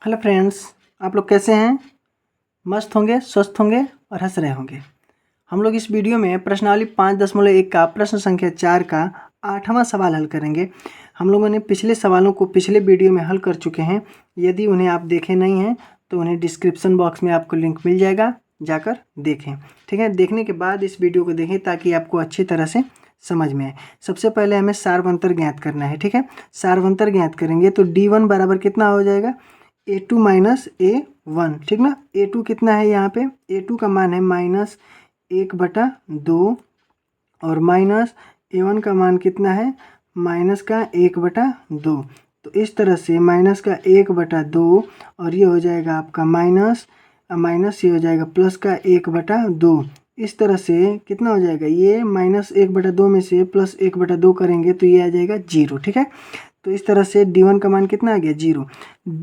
Hello friends, आप लोग कैसे हैं? मस्त होंगे, स्वस्थ होंगे और हंस रहे होंगे। हम लोग इस वीडियो में प्रश्नावली 5.1 का प्रश्न संख्या 4 का 8वां सवाल हल करेंगे। हम लोगों ने पिछले सवालों को पिछले वीडियो में हल कर चुके हैं। यदि उन्हें आप देखे नहीं हैं तो उन्हें डिस्क्रिप्शन बॉक्स में आपको लिंक मिल जाएगा, जाकर देखें। ठीक है, देखने के बाद इस वीडियो को देखें ताकि आपको अच्छी तरह से समझ में आए। सबसे पहले हमें सारवंतर ज्ञात करना है। ठीक है, सारवंतर ज्ञात करेंगे तो D1 बराबर कितना हो जाएगा? A2 minus A1। ठीक ना, A2 कितना है यहाँ पे? A2 का मान है -1/2 और माइनस A1 का मान कितना है? -1/2। तो इस तरह से -1/2 और ये हो जाएगा आपका माइनस ये हो जाएगा +1/2। इस तरह से कितना हो जाएगा? ये -1/2 में से +1/2 करेंगे तो ये आ जाएगा 0। ठीक है, तो इस तरह से D1 का मान कितना आ गया? 0।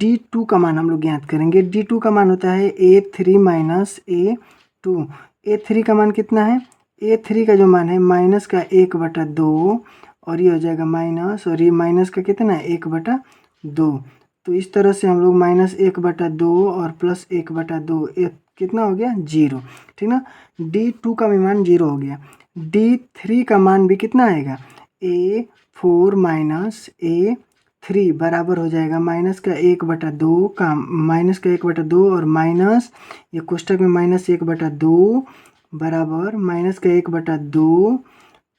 D2 का मान हम लोग ज्ञात करेंगे। D2 का मान होता है A3 माइनस A2। A3 का मान कितना है? A3 का जो मान है -1/2 और ये हो जाएगा माइनस, और ये माइनस का कितना है? 1/2। तो इस तरह से हम लोग -1/2 और +1/2 कितना हो गया? 0। ठीक ना, D2 का भी मान 0 हो गया। D3 का मान भी कितना आएगा? A4 माइनस A3 बराबर हो जाएगा -1/2 का -1/2 और माइनस ये कोष्टक में -1/2 बराबर -1/2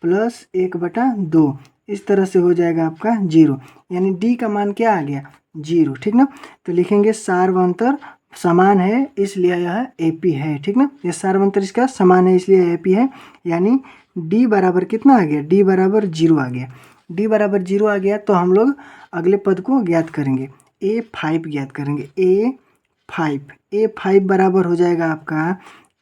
+1/2। इस तरह से हो जाएगा आपका 0, यानी D का मान क्या आ गया? 0। ठीक ना, तो लिखेंगे सारवंतर समान है इसलिए यह AP है। ठीक ना, ये सारवंतर इसका समान है इसलिए AP है, यानी D बराबर कितना आ गया? D बराबर 0 आ गया। D बराबर 0 आ गया तो हम लोग अगले पद को ज्ञात करेंगे। A5 ज्ञात करेंगे। A5 बराबर हो जाएगा आपका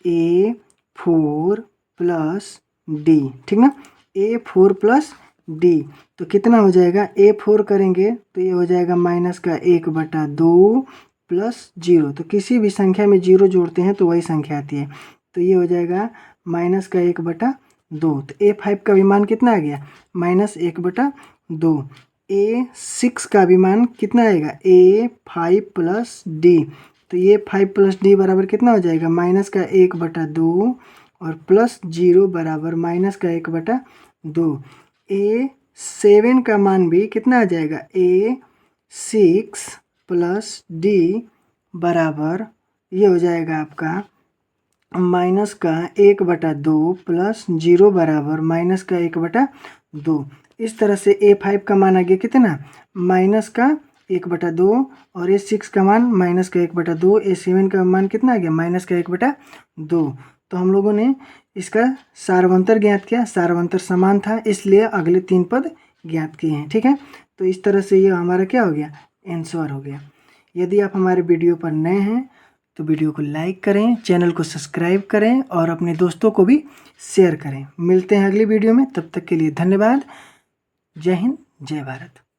A4 प्लस D। ठीक ना, A4 प्लस D तो कितना हो जाएगा? A4 करेंगे तो ये हो जाएगा -1/2 प्लस 0। तो किसी भी संख्या में 0 जोड़ते हैं तो वही संख्या आती है, तो ये हो जाएगा -1/2। तो A5 का भी मान कितना आ गया? -1/2। A6 का भी मान कितना आएगा? A5 plus D। तो ये 5 प्लस D बराबर कितना हो जाएगा? -1/2 और प्लस 0 बराबर -1/2। A7 का मान भी कितना आ जाएगा? A6 प्लस D बराबर ये हो जाएगा आपका -1/2 प्लस 0 बराबर -1/2। इस तरह से A5 का मान आ गया कितना? -1/2 और A6 का मान -1/2। A7 का मान कितना आ गया? -1/2। तो हम लोगों ने इसका सारवंतर ज्ञात किया, सारवंतर समान था इसलिए अगले 3 पद ज्ञात किए हैं। ठीक है, तो इस तरह से ये हमारा क्या हो गया? आंसर हो गया। यदि आप हमारे वीडियो पर नए हैं तो वीडियो को लाइक करें, चैनल को सब्सक्राइब करें और अपने दोस्तों को भी शेयर करें। मिलते हैं अगली वीडियो में, तब तक के लिए धन्यवाद। जय हिंद, जय भारत।